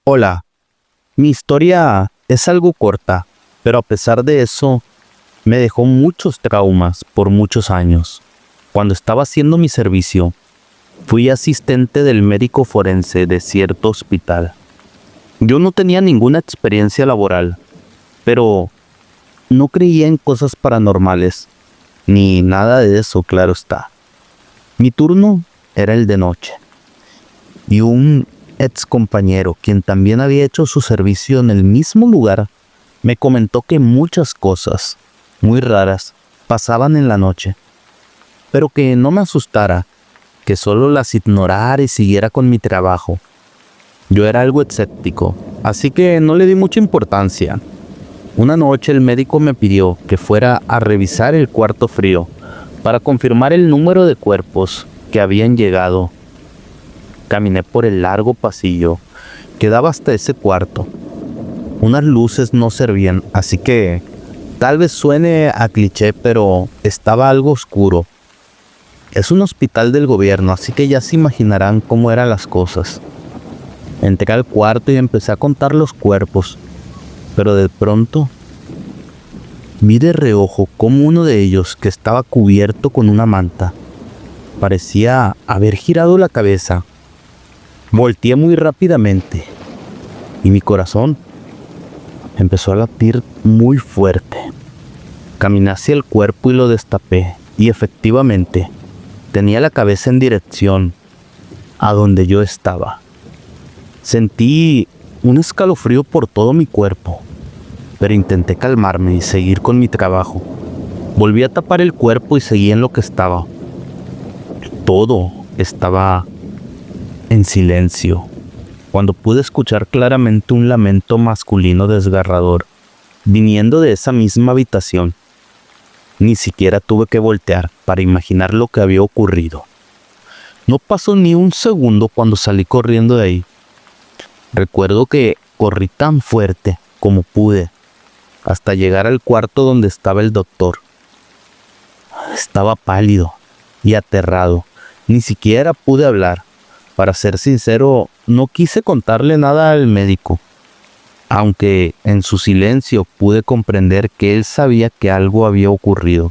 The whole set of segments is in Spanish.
Hola, mi historia es algo corta, pero a pesar de eso, me dejó muchos traumas por muchos años. Cuando estaba haciendo mi servicio, fui asistente del médico forense de cierto hospital. Yo no tenía ninguna experiencia laboral, pero no creía en cosas paranormales, ni nada de eso, claro está. Mi turno era el de noche, y un ex compañero, quien también había hecho su servicio en el mismo lugar, me comentó que muchas cosas muy raras pasaban en la noche, pero que no me asustara, que solo las ignorara y siguiera con mi trabajo. Yo era algo escéptico, así que no le di mucha importancia. Una noche el médico me pidió que fuera a revisar el cuarto frío para confirmar el número de cuerpos que habían llegado. Caminé por el largo pasillo que daba hasta ese cuarto. Unas luces no servían, así que tal vez suene a cliché, pero estaba algo oscuro. Es un hospital del gobierno, así que ya se imaginarán cómo eran las cosas. Entré al cuarto y empecé a contar los cuerpos, pero de pronto vi de reojo cómo uno de ellos, que estaba cubierto con una manta, parecía haber girado la cabeza. Volteé muy rápidamente y mi corazón empezó a latir muy fuerte. Caminé hacia el cuerpo y lo destapé, y efectivamente tenía la cabeza en dirección a donde yo estaba. Sentí un escalofrío por todo mi cuerpo, pero intenté calmarme y seguir con mi trabajo. Volví a tapar el cuerpo y seguí en lo que estaba. Todo estaba en silencio, cuando pude escuchar claramente un lamento masculino desgarrador, viniendo de esa misma habitación. Ni siquiera tuve que voltear para imaginar lo que había ocurrido. No pasó ni un segundo cuando salí corriendo de ahí. Recuerdo que corrí tan fuerte como pude hasta llegar al cuarto donde estaba el doctor. Estaba pálido y aterrado. Ni siquiera pude hablar. Para ser sincero, no quise contarle nada al médico, aunque en su silencio pude comprender que él sabía que algo había ocurrido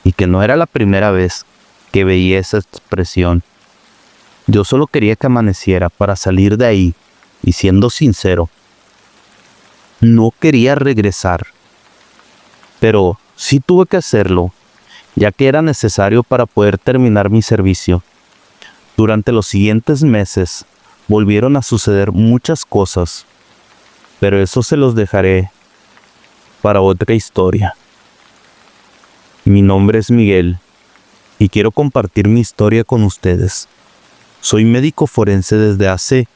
y que no era la primera vez que veía esa expresión. Yo solo quería que amaneciera para salir de ahí, y siendo sincero, no quería regresar, pero sí tuve que hacerlo, ya que era necesario para poder terminar mi servicio. Durante los siguientes meses volvieron a suceder muchas cosas, pero eso se los dejaré para otra historia. Mi nombre es Miguel y quiero compartir mi historia con ustedes. Soy médico forense desde hace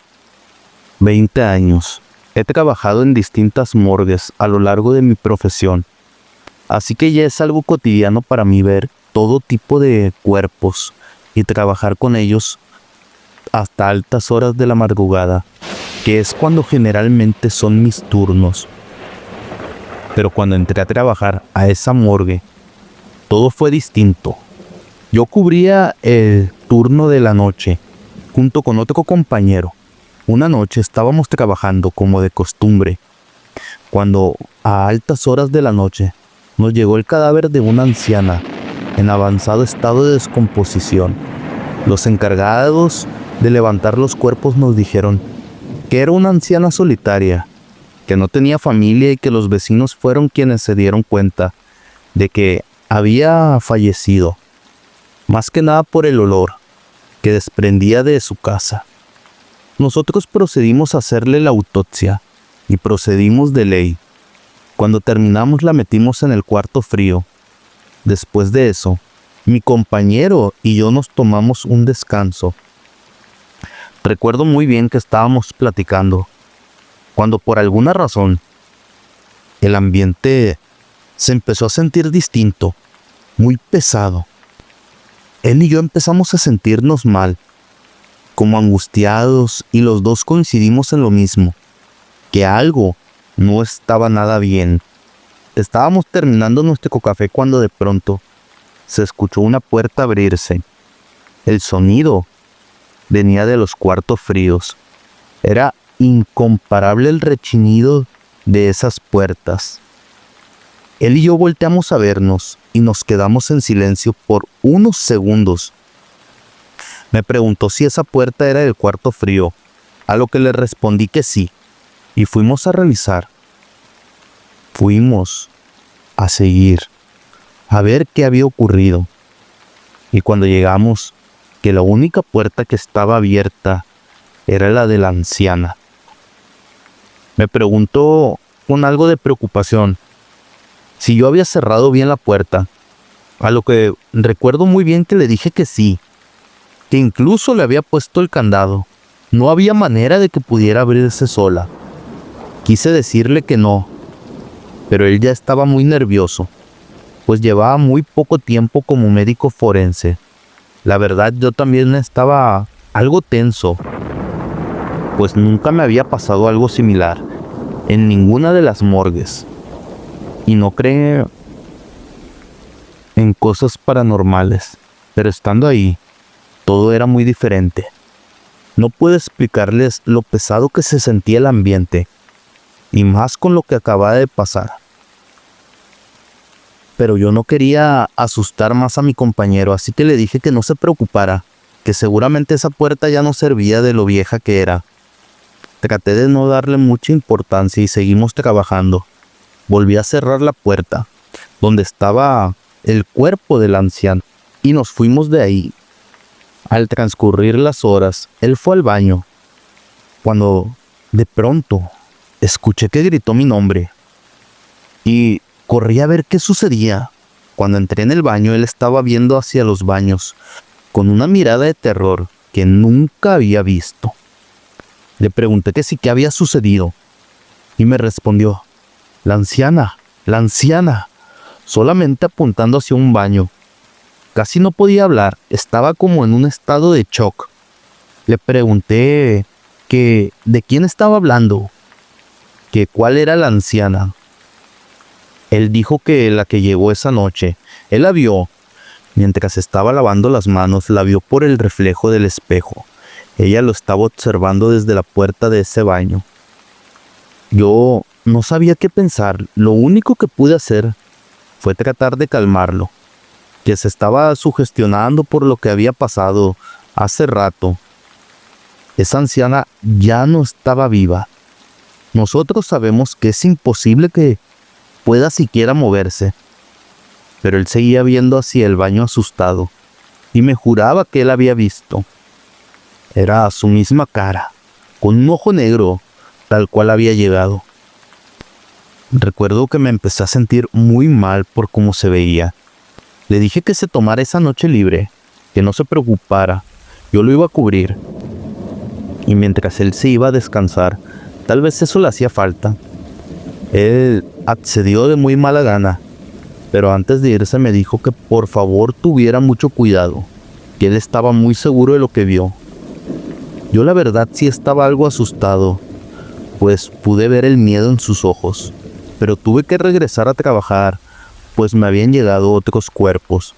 20 años. He trabajado en distintas morgues a lo largo de mi profesión, así que ya es algo cotidiano para mí ver todo tipo de cuerpos y trabajar con ellos hasta altas horas de la madrugada, que es cuando generalmente son mis turnos. Pero cuando entré a trabajar a esa morgue, todo fue distinto. Yo cubría el turno de la noche junto con otro compañero. Una noche estábamos trabajando como de costumbre, cuando a altas horas de la noche nos llegó el cadáver de una anciana en avanzado estado de descomposición. Los encargados de levantar los cuerpos nos dijeron que era una anciana solitaria, que no tenía familia y que los vecinos fueron quienes se dieron cuenta de que había fallecido, más que nada por el olor que desprendía de su casa. Nosotros procedimos a hacerle la autopsia y procedimos de ley. Cuando terminamos la metimos en el cuarto frío. Después de eso, mi compañero y yo nos tomamos un descanso. Recuerdo muy bien que estábamos platicando, cuando por alguna razón el ambiente se empezó a sentir distinto, muy pesado. Él y yo empezamos a sentirnos mal, como angustiados, y los dos coincidimos en lo mismo, que algo no estaba nada bien. Estábamos terminando nuestro café cuando de pronto se escuchó una puerta abrirse. El sonido venía de los cuartos fríos. Era incomparable el rechinido de esas puertas. Él y yo volteamos a vernos y nos quedamos en silencio por unos segundos. Me preguntó si esa puerta era del cuarto frío, a lo que le respondí que sí, y fuimos a revisar. Fuimos a seguir, a ver qué había ocurrido. Y cuando llegamos, que la única puerta que estaba abierta era la de la anciana. Me preguntó con algo de preocupación si yo había cerrado bien la puerta, a lo que recuerdo muy bien que le dije que sí, que incluso le había puesto el candado. No había manera de que pudiera abrirse sola. Quise decirle que no, pero él ya estaba muy nervioso, pues llevaba muy poco tiempo como médico forense. La verdad, yo también estaba algo tenso, pues nunca me había pasado algo similar en ninguna de las morgues. Y no cree en cosas paranormales, pero estando ahí, todo era muy diferente. No puedo explicarles lo pesado que se sentía el ambiente, y más con lo que acababa de pasar. Pero yo no quería asustar más a mi compañero, así que le dije que no se preocupara, que seguramente esa puerta ya no servía de lo vieja que era. Traté de no darle mucha importancia y seguimos trabajando. Volví a cerrar la puerta, donde estaba el cuerpo del anciano, y nos fuimos de ahí. Al transcurrir las horas, él fue al baño, cuando de pronto escuché que gritó mi nombre, y corrí a ver qué sucedía. Cuando entré en el baño, él estaba viendo hacia los baños, con una mirada de terror que nunca había visto. Le pregunté que sí, qué había sucedido, y me respondió, la anciana, solamente apuntando hacia un baño. Casi no podía hablar, estaba como en un estado de shock. Le pregunté que de quién estaba hablando, que cuál era la anciana. Él dijo que la que llegó esa noche, él la vio, mientras estaba lavando las manos, la vio por el reflejo del espejo. Ella lo estaba observando desde la puerta de ese baño. Yo no sabía qué pensar, lo único que pude hacer fue tratar de calmarlo, que se estaba sugestionando por lo que había pasado hace rato. Esa anciana ya no estaba viva. Nosotros sabemos que es imposible que pueda siquiera moverse, pero él seguía viendo hacia el baño asustado, y me juraba que él había visto. Era su misma cara, con un ojo negro, tal cual había llegado. Recuerdo que me empecé a sentir muy mal por cómo se veía. Le dije que se tomara esa noche libre, que no se preocupara, yo lo iba a cubrir. Y mientras él se iba a descansar, tal vez eso le hacía falta. Él accedió de muy mala gana, pero antes de irse me dijo que por favor tuviera mucho cuidado, que él estaba muy seguro de lo que vio. Yo la verdad sí estaba algo asustado, pues pude ver el miedo en sus ojos, pero tuve que regresar a trabajar, pues me habían llegado otros cuerpos.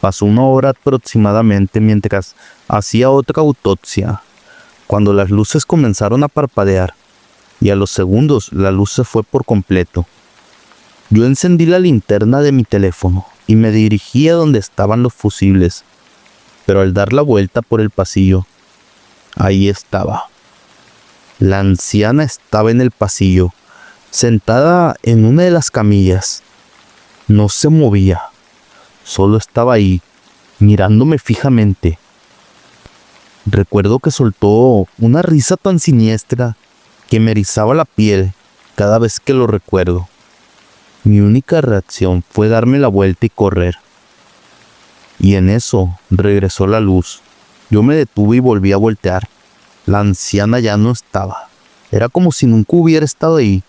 Pasó 1 hora aproximadamente mientras hacía otra autopsia, cuando las luces comenzaron a parpadear, y a los segundos la luz se fue por completo. Yo encendí la linterna de mi teléfono y me dirigí a donde estaban los fusibles, pero al dar la vuelta por el pasillo, ahí estaba. La anciana estaba en el pasillo, sentada en una de las camillas. No se movía, solo estaba ahí, mirándome fijamente. Recuerdo que soltó una risa tan siniestra que me erizaba la piel cada vez que lo recuerdo. Mi única reacción fue darme la vuelta y correr. Y en eso regresó la luz. Yo me detuve y volví a voltear. La anciana ya no estaba. Era como si nunca hubiera estado ahí.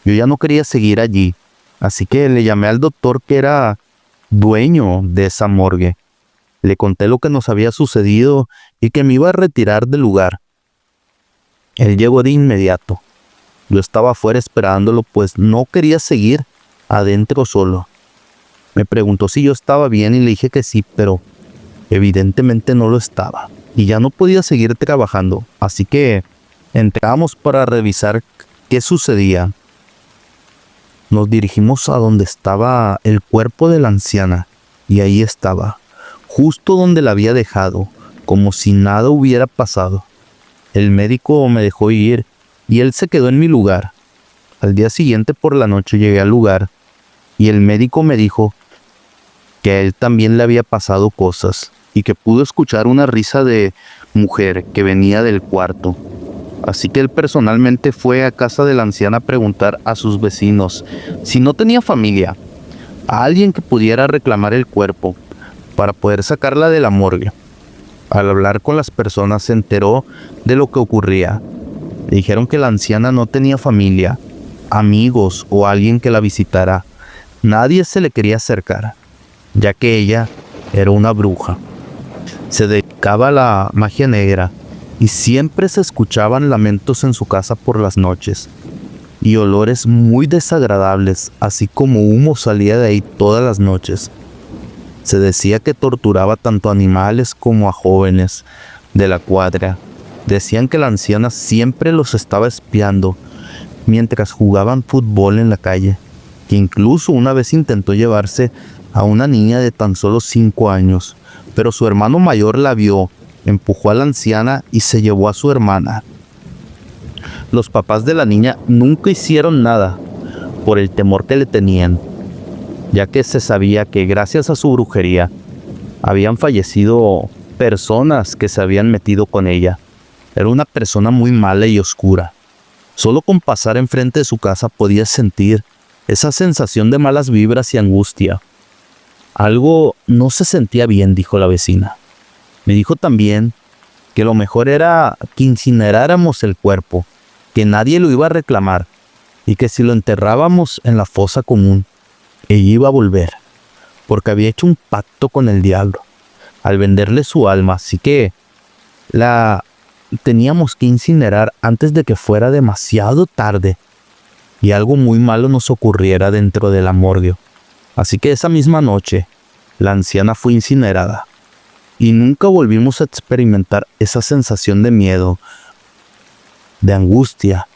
Yo ya no quería seguir allí, así que le llamé al doctor que era dueño de esa morgue. Le conté lo que nos había sucedido y que me iba a retirar del lugar. Él llegó de inmediato. Yo estaba afuera esperándolo, pues no quería seguir adentro solo. Me preguntó si yo estaba bien y le dije que sí, pero evidentemente no lo estaba. Y ya no podía seguir trabajando, así que Entramos para revisar qué sucedía. Nos dirigimos a donde estaba el cuerpo de la anciana, y ahí estaba, justo donde la había dejado, como si nada hubiera pasado. El médico me dejó ir y él se quedó en mi lugar. Al día siguiente por la noche llegué al lugar y el médico me dijo que a él también le había pasado cosas y que pudo escuchar una risa de mujer que venía del cuarto. Así que él personalmente fue a casa de la anciana a preguntar a sus vecinos si no tenía familia, a alguien que pudiera reclamar el cuerpo para poder sacarla de la morgue. Al hablar con las personas se enteró de lo que ocurría. Le dijeron que la anciana no tenía familia, amigos o alguien que la visitara. Nadie se le quería acercar, ya que ella era una bruja. Se dedicaba a la magia negra y siempre se escuchaban lamentos en su casa por las noches y olores muy desagradables, así como humo salía de ahí todas las noches. Se decía que torturaba tanto a animales como a jóvenes de la cuadra. Decían que la anciana siempre los estaba espiando mientras jugaban fútbol en la calle, que incluso una vez intentó llevarse a una niña de tan solo 5 años, pero su hermano mayor la vio, empujó a la anciana y se llevó a su hermana. Los papás de la niña nunca hicieron nada por el temor que le tenían, ya que se sabía que gracias a su brujería habían fallecido personas que se habían metido con ella. Era una persona muy mala y oscura. Solo con pasar enfrente de su casa podía sentir esa sensación de malas vibras y angustia. Algo no se sentía bien, dijo la vecina. Me dijo también que lo mejor era que incineráramos el cuerpo, que nadie lo iba a reclamar y que si lo enterrábamos en la fosa común, ella iba a volver, porque había hecho un pacto con el diablo al venderle su alma, así que la teníamos que incinerar antes de que fuera demasiado tarde y algo muy malo nos ocurriera dentro de la morgue. Así que esa misma noche, la anciana fue incinerada y nunca volvimos a experimentar esa sensación de miedo, de angustia,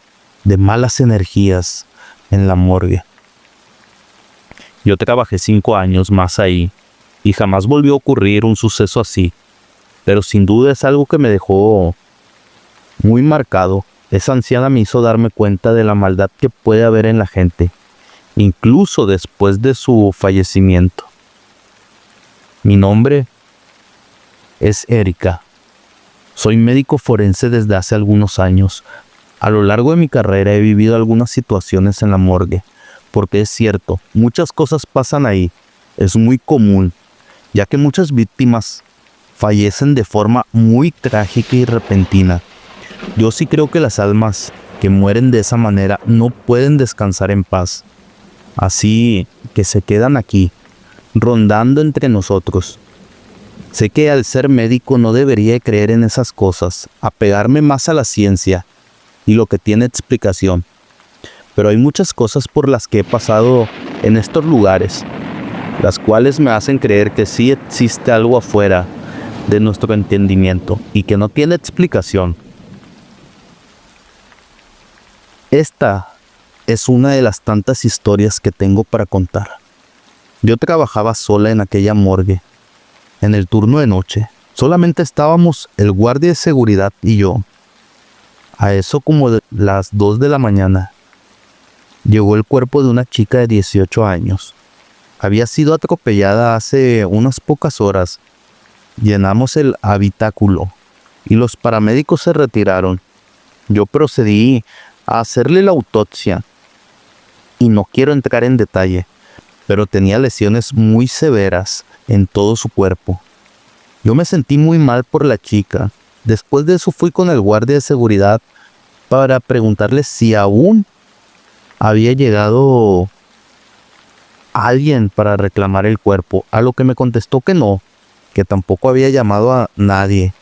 de malas energías en la morgue. Yo trabajé 5 años más ahí y jamás volvió a ocurrir un suceso así, pero sin duda es algo que me dejó muy marcado. Esa anciana me hizo darme cuenta de la maldad que puede haber en la gente, incluso después de su fallecimiento. Mi nombre es Erika. Soy médico forense desde hace algunos años. A lo largo de mi carrera he vivido algunas situaciones en la morgue, porque es cierto, muchas cosas pasan ahí. Es muy común, ya que muchas víctimas fallecen de forma muy trágica y repentina. Yo sí creo que las almas que mueren de esa manera no pueden descansar en paz. Así que se quedan aquí, rondando entre nosotros. Sé que al ser médico no debería creer en esas cosas, apegarme más a la ciencia y lo que tiene explicación. Pero hay muchas cosas por las que he pasado en estos lugares, las cuales me hacen creer que sí existe algo afuera de nuestro entendimiento y que no tiene explicación. Esta es una de las tantas historias que tengo para contar. Yo trabajaba sola en aquella morgue, en el turno de noche. Solamente estábamos el guardia de seguridad y yo. A eso como de las 2 de la mañana, llegó el cuerpo de una chica de 18 años. Había sido atropellada hace unas pocas horas. Llenamos el habitáculo y los paramédicos se retiraron. Yo procedí a hacerle la autopsia y no quiero entrar en detalle, pero tenía lesiones muy severas en todo su cuerpo. Yo me sentí muy mal por la chica. Después de eso fui con el guardia de seguridad para preguntarle si aún había llegado alguien para reclamar el cuerpo, a lo que me contestó que no, que tampoco había llamado a nadie.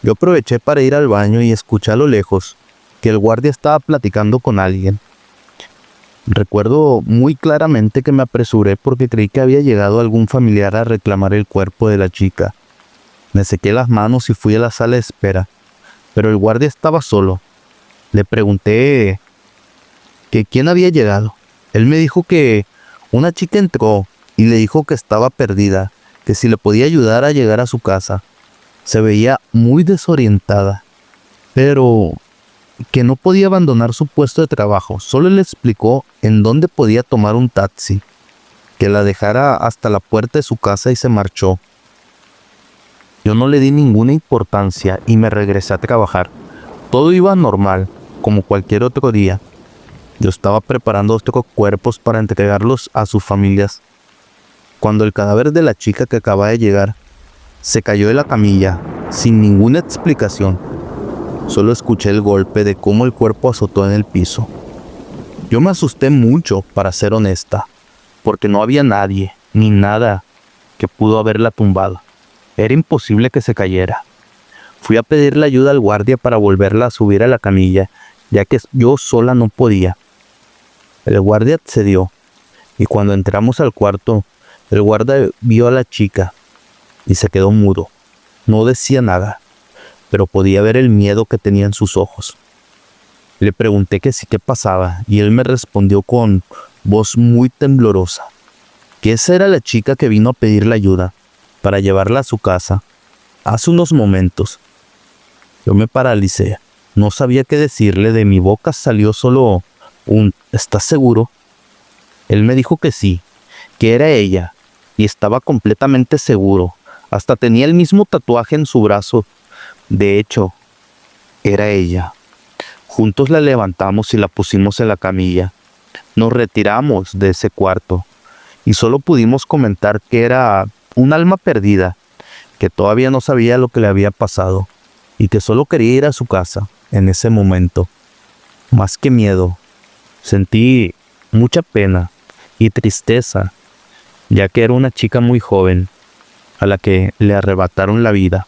Yo aproveché para ir al baño y escuché a lo lejos que el guardia estaba platicando con alguien. Recuerdo muy claramente que me apresuré porque creí que había llegado algún familiar a reclamar el cuerpo de la chica. Me sequé las manos y fui a la sala de espera, pero el guardia estaba solo. Le pregunté que quién había llegado. Él me dijo que una chica entró y le dijo que estaba perdida, que si le podía ayudar a llegar a su casa. Se veía muy desorientada, pero que no podía abandonar su puesto de trabajo. Solo le explicó en dónde podía tomar un taxi, que la dejara hasta la puerta de su casa y se marchó. Yo no le di ninguna importancia y me regresé a trabajar. Todo iba normal, como cualquier otro día. Yo estaba preparando otros cuerpos para entregarlos a sus familias, cuando el cadáver de la chica que acaba de llegar se cayó de la camilla sin ninguna explicación. Solo escuché el golpe de cómo el cuerpo azotó en el piso. Yo me asusté mucho, para ser honesta, porque no había nadie ni nada que pudo haberla tumbado. Era imposible que se cayera. Fui a pedirle ayuda al guardia para volverla a subir a la camilla, ya que yo sola no podía. El guardia accedió, y cuando entramos al cuarto, el guardia vio a la chica y se quedó mudo. No decía nada, pero podía ver el miedo que tenía en sus ojos. Le pregunté que sí, qué pasaba, y él me respondió con voz muy temblorosa que esa era la chica que vino a pedirle ayuda para llevarla a su casa hace unos momentos. Yo me paralicé, no sabía qué decirle. De mi boca salió solo un ¿estás seguro? Él me dijo que sí, que era ella, y estaba completamente seguro. Hasta tenía el mismo tatuaje en su brazo. De hecho, era ella. Juntos la levantamos y la pusimos en la camilla. Nos retiramos de ese cuarto y solo pudimos comentar que era un alma perdida, que todavía no sabía lo que le había pasado y que solo quería ir a su casa en ese momento. Más que miedo, sentí mucha pena y tristeza, ya que era una chica muy joven a la que le arrebataron la vida.